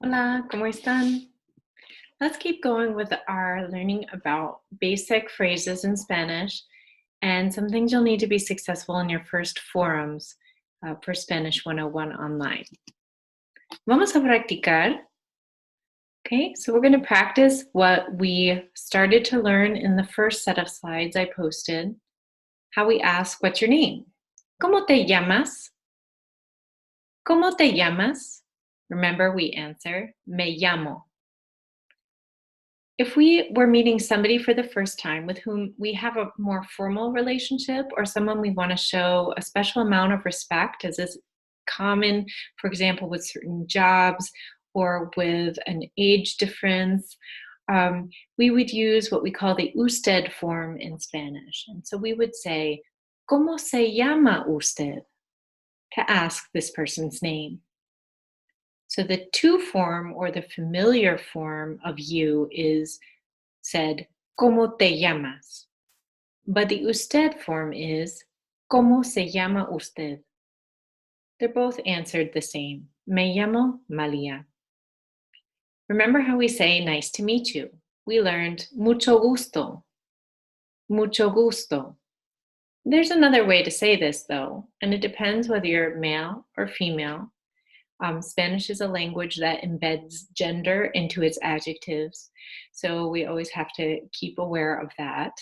Hola, ¿cómo están? Let's keep going with our learning about basic phrases in Spanish and some things you'll need to be successful in your first forums for Spanish 101 online. Vamos a practicar. Okay, so we're going to practice what we started to learn in the first set of slides I posted. How we ask, what's your name? ¿Cómo te llamas? ¿Cómo te llamas? Remember, we answer, me llamo. If we were meeting somebody for the first time with whom we have a more formal relationship or someone we want to show a special amount of respect, as is common, for example, with certain jobs or with an age difference, we would use what we call the usted form in Spanish. And so we would say, ¿Cómo se llama usted? To ask this person's name. So the to form or the familiar form of you is said, ¿Cómo te llamas? But the usted form is, ¿Cómo se llama usted? They're both answered the same. Me llamo Malia. Remember how we say nice to meet you? We learned mucho gusto. Mucho gusto. There's another way to say this though, and it depends whether you're male or female. Spanish is a language that embeds gender into its adjectives, so we always have to keep aware of that.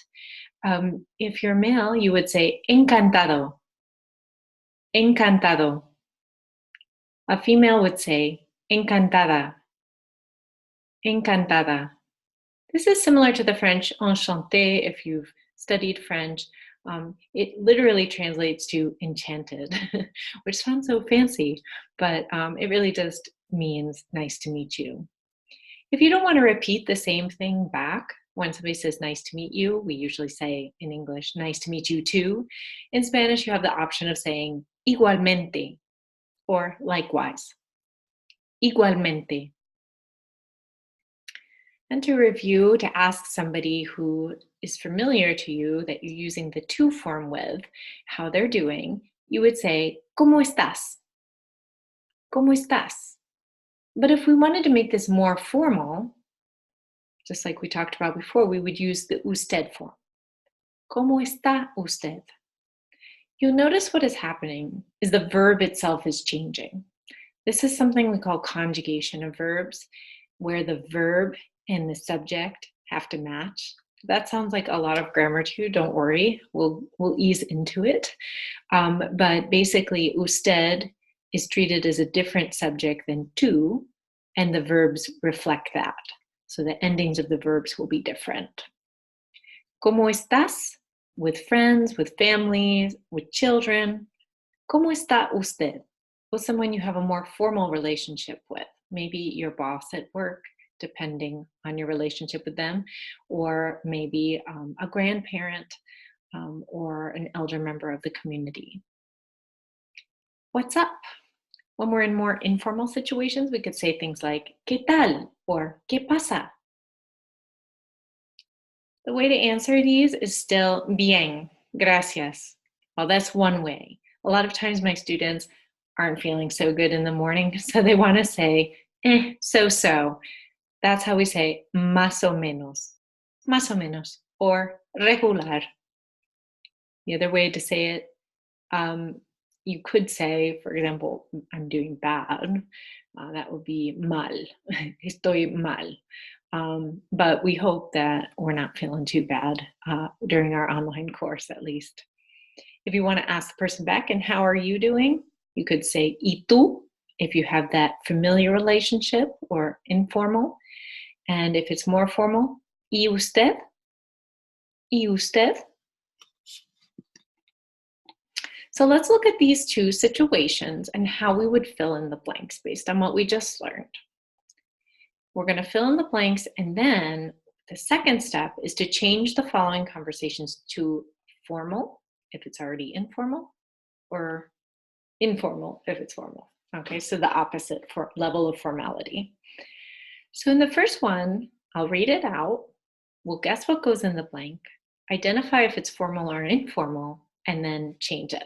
If you're male, you would say encantado. Encantado. A female would say encantada. Encantada. This is similar to the French enchanté if you've studied French. It literally translates to enchanted, which sounds so fancy, but it really just means nice to meet you. If you don't want to repeat the same thing back, when somebody says nice to meet you, we usually say in English, nice to meet you too. In Spanish, you have the option of saying igualmente or likewise. Igualmente. And to review, to ask somebody who is familiar to you that you're using the to form with, how they're doing, you would say, ¿Cómo estás? ¿Cómo estás? But if we wanted to make this more formal, just like we talked about before, we would use the usted form. ¿Cómo está usted? You'll notice what is happening is the verb itself is changing. This is something we call conjugation of verbs, where the verb and the subject have to match. That sounds like a lot of grammar to you. Don't worry, we'll ease into it. But basically, usted is treated as a different subject than to, and the verbs reflect that. So the endings of the verbs will be different. ¿Cómo estás? With friends, with families, with children. ¿Cómo está usted? With someone you have a more formal relationship with, maybe your boss at work, depending on your relationship with them, or maybe a grandparent or an elder member of the community. What's up? When we're in more informal situations, we could say things like, ¿Qué tal? Or ¿Qué pasa? The way to answer these is still bien, gracias. Well, that's one way. A lot of times my students aren't feeling so good in the morning, so they want to say, so-so. That's how we say más o menos, or regular. The other way to say it, you could say, for example, I'm doing bad. That would be mal, estoy mal. But we hope that we're not feeling too bad during our online course, at least. If you want to ask the person back, and how are you doing? You could say, ¿Y tú? If you have that familiar relationship or informal. And if it's more formal, ¿Y usted? ¿Y usted? So let's look at these two situations and how we would fill in the blanks based on what we just learned. We're going to fill in the blanks, and then the second step is to change the following conversations to formal if it's already informal, or informal if it's formal. Okay, so the opposite for level of formality. So in the first one, I'll read it out. We'll guess what goes in the blank, identify if it's formal or informal, and then change it.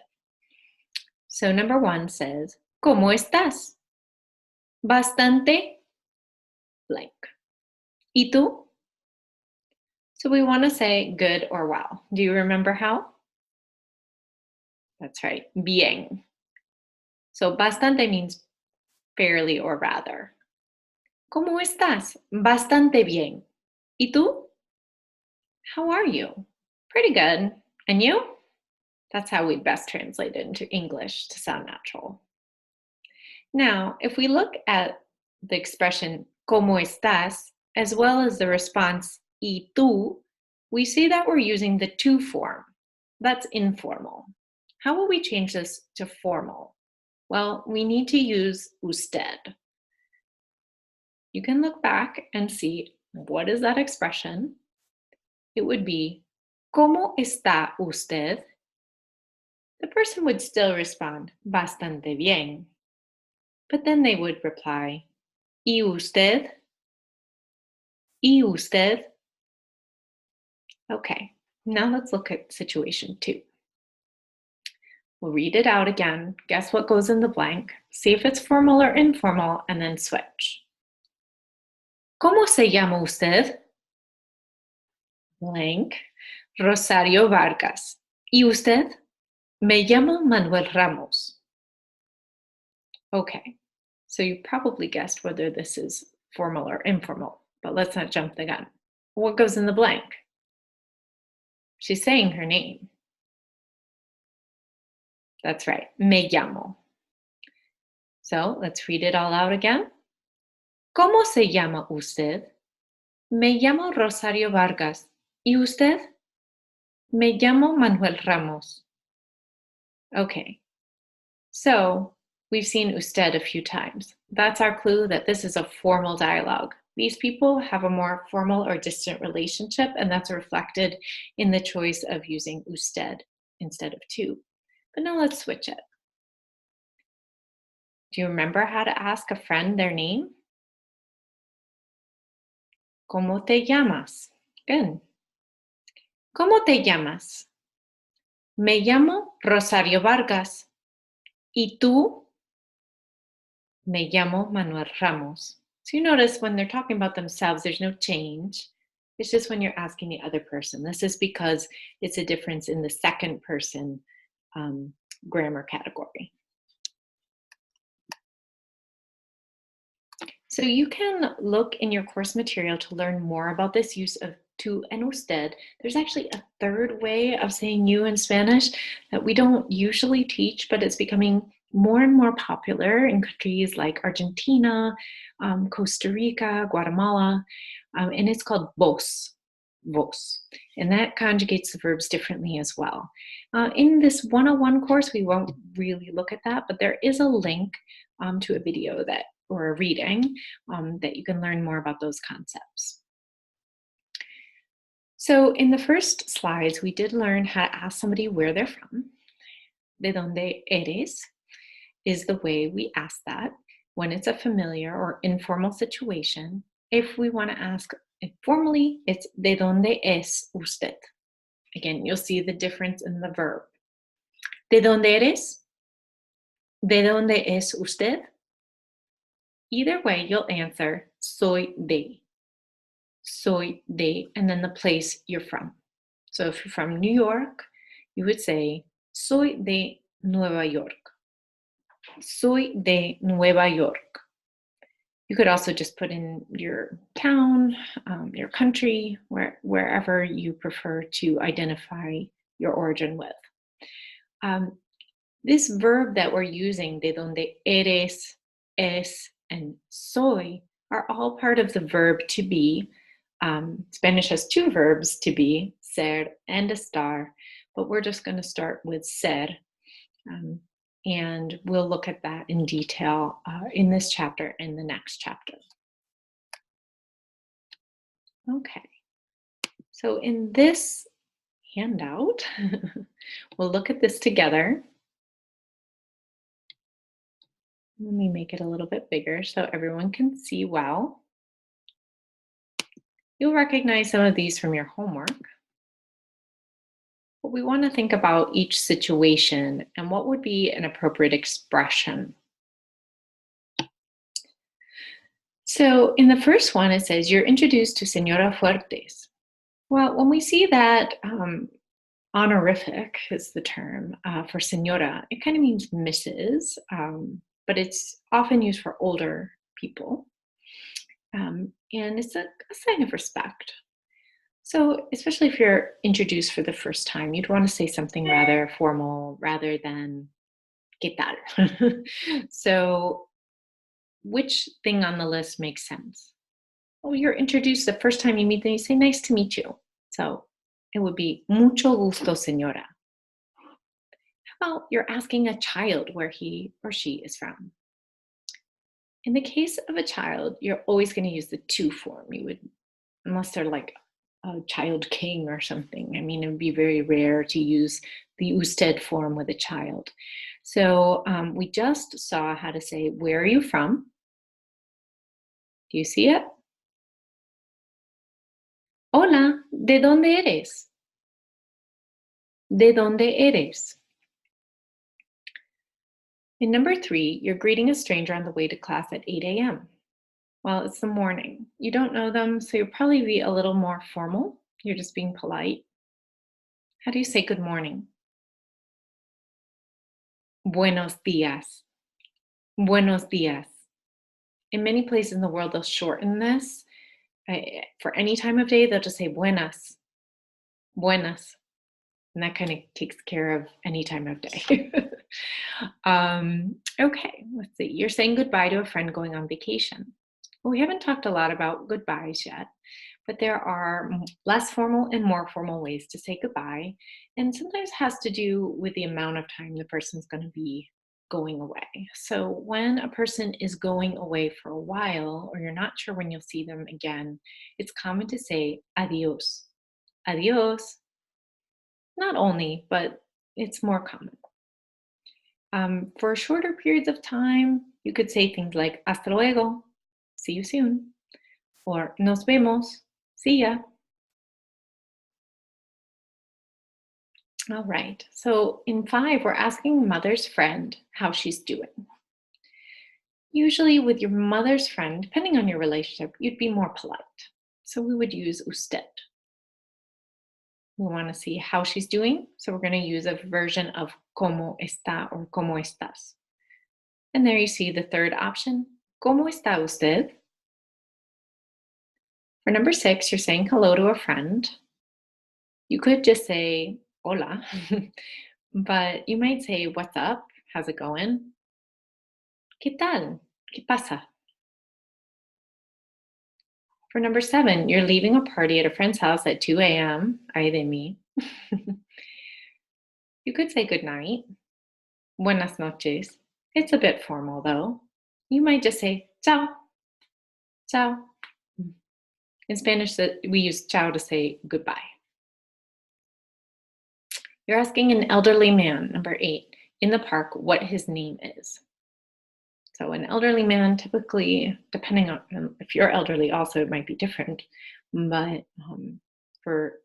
So number one says, ¿Cómo estás? Bastante blank. ¿Y tú? So we want to say good or well. Do you remember how? That's right, bien. So bastante means fairly or rather. ¿Cómo estás? Bastante bien. ¿Y tú? How are you? Pretty good. And you? That's how we'd best translate it into English to sound natural. Now, if we look at the expression ¿Cómo estás? As well as the response ¿Y tú?, we see that we're using the to form. That's informal. How will we change this to formal? Well, we need to use usted. You can look back and see what is that expression. It would be ¿Cómo está usted? The person would still respond bastante bien, but then they would reply ¿Y usted? ¿Y usted? Okay, now let's look at situation 2. We'll read it out again, guess what goes in the blank, see if it's formal or informal, and then switch. ¿Cómo se llama usted? Blank. Rosario Vargas. ¿Y usted? Me llamo Manuel Ramos. Okay, so you probably guessed whether this is formal or informal, but let's not jump the gun. What goes in the blank? She's saying her name. That's right, me llamo. So let's read it all out again. ¿Cómo se llama usted? Me llamo Rosario Vargas. ¿Y usted? Me llamo Manuel Ramos. Okay, so we've seen usted a few times. That's our clue that this is a formal dialogue. These people have a more formal or distant relationship, and that's reflected in the choice of using usted instead of tú. But now let's switch it. Do you remember how to ask a friend their name? ¿Cómo te llamas? Good. ¿Cómo te llamas? Me llamo Rosario Vargas. ¿Y tú? Me llamo Manuel Ramos. So you notice when they're talking about themselves, there's no change. It's just when you're asking the other person. This is because it's a difference in the second person grammar category. So you can look in your course material to learn more about this use of tú and usted. There's actually a third way of saying you in Spanish that we don't usually teach, but it's becoming more and more popular in countries like Argentina, Costa Rica, Guatemala, and it's called vos, vos. And that conjugates the verbs differently as well. In this 101 course, we won't really look at that, but there is a link to a video that or a reading that you can learn more about those concepts. So in the first slides, we did learn how to ask somebody where they're from. ¿De dónde eres? Is the way we ask that when it's a familiar or informal situation. If we want to ask informally, it's ¿de dónde es usted? Again, you'll see the difference in the verb. ¿De dónde eres? ¿De dónde es usted? Either way, you'll answer soy de. Soy de, and then the place you're from. So if you're from New York, you would say soy de Nueva York. Soy de Nueva York. You could also just put in your town, your country, wherever you prefer to identify your origin with. This verb that we're using, de donde eres, es, and soy, are all part of the verb to be. Spanish has two verbs, to be, ser and estar, but we're just going to start with ser. And we'll look at that in detail in this chapter and the next chapter. Okay, so in this handout, we'll look at this together. Let me make it a little bit bigger so everyone can see well. You'll recognize some of these from your homework. But we want to think about each situation and what would be an appropriate expression So in the first one, it says, you're introduced to Senora Fuertes. Well, when we see that honorific is the term for senora, it kind of means Mrs., but it's often used for older people. And it's a sign of respect. So, especially if you're introduced for the first time, you'd want to say something rather formal rather than ¿qué tal? So, which thing on the list makes sense? Oh, you're introduced the first time you meet them, you say, nice to meet you. So, it would be mucho gusto, señora. How about you're asking a child where he or she is from? In the case of a child, you're always going to use the to form. You would, unless they're like a child king or something. I mean, it would be very rare to use the usted form with a child. So we just saw how to say, where are you from? Do you see it? Hola, ¿de dónde eres? ¿De dónde eres? In number 3, you're greeting a stranger on the way to class at 8 a.m. Well, it's the morning. You don't know them, so you'll probably be a little more formal. You're just being polite. How do you say good morning? Buenos días. Buenos días. In many places in the world, they'll shorten this. For any time of day, they'll just say buenas. Buenas. And that kind of takes care of any time of day. Okay, let's see. You're saying goodbye to a friend going on vacation. Well, we haven't talked a lot about goodbyes yet, but there are less formal and more formal ways to say goodbye. And sometimes has to do with the amount of time the person's going to be going away. So when a person is going away for a while, or you're not sure when you'll see them again, it's common to say adios. Adios. Not only, but it's more common. For shorter periods of time, you could say things like hasta luego, see you soon, or nos vemos, see ya. All right, so in 5, we're asking mother's friend how she's doing. Usually with your mother's friend, depending on your relationship, you'd be more polite. So we would use usted. We want to see how she's doing, so we're going to use a version of cómo está or cómo estás. And there you see the third option, ¿cómo está usted? For number 6, you're saying hello to a friend. You could just say hola, but you might say, what's up? How's it going? ¿Qué tal? ¿Qué pasa? For number 7, you're leaving a party at a friend's house at 2 a.m. Ay de mí. You could say good night. Buenas noches. It's a bit formal though. You might just say chao. Chao. In Spanish, we use chao to say goodbye. You're asking an elderly man, number 8, in the park what his name is. So an elderly man, typically, depending on if you're elderly also, it might be different. But for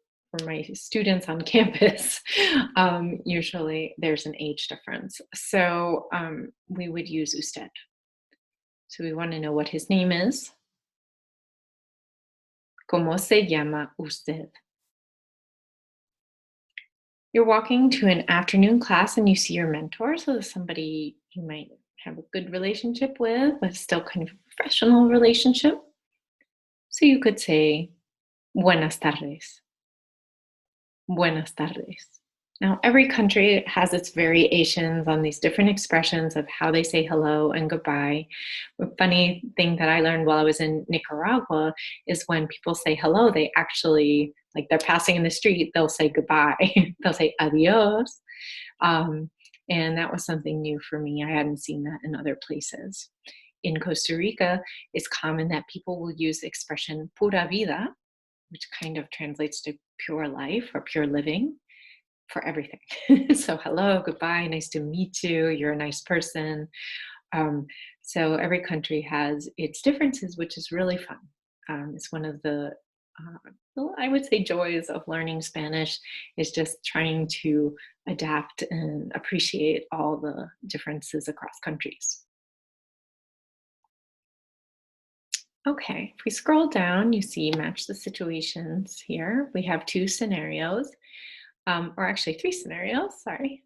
my students on campus, usually there's an age difference. So we would use usted. So we want to know what his name is. ¿Cómo se llama usted? You're walking to an afternoon class and you see your mentor, so somebody you might have a good relationship with, but still kind of a professional relationship. So you could say, buenas tardes. Buenas tardes. Now, every country has its variations on these different expressions of how they say hello and goodbye. A funny thing that I learned while I was in Nicaragua is when people say hello, they actually, like they're passing in the street, they'll say goodbye. They'll say adios. And that was something new for me. I hadn't seen that in other places. In Costa Rica, it's common that people will use the expression pura vida, which kind of translates to pure life or pure living, for everything. So hello, goodbye, nice to meet you, you're a nice person. So every country has its differences, which is really fun. It's one of the, I would say, joys of learning Spanish is just trying to adapt and appreciate all the differences across countries. Okay, if we scroll down, you see match the situations here. We have two scenarios, or actually three scenarios, sorry.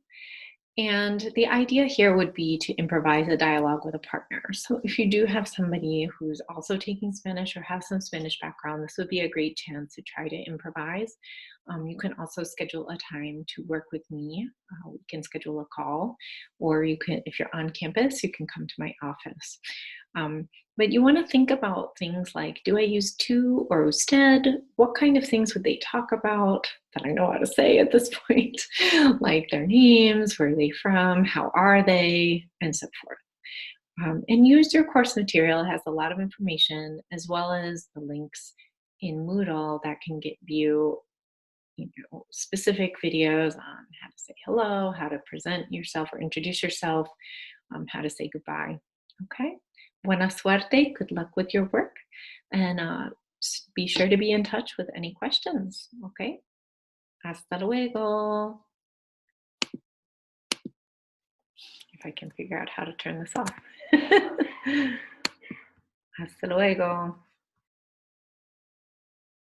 And the idea here would be to improvise a dialogue with a partner. So if you do have somebody who's also taking Spanish or has some Spanish background, this would be a great chance to try to improvise. You can also schedule a time to work with me. We can schedule a call, or you can, if you're on campus, you can come to my office. But you want to think about things like, do I use tu or usted? What kind of things would they talk about that I know how to say at this point? Like their names, where are they from, how are they, and so forth. And use your course material. It has a lot of information as well as the links in Moodle that can give you specific videos on how to say hello, how to present yourself or introduce yourself, how to say goodbye. Okay. Buena suerte. Good luck with your work. And be sure to be in touch with any questions. Okay. Hasta luego. If I can figure out how to turn this off. Hasta luego.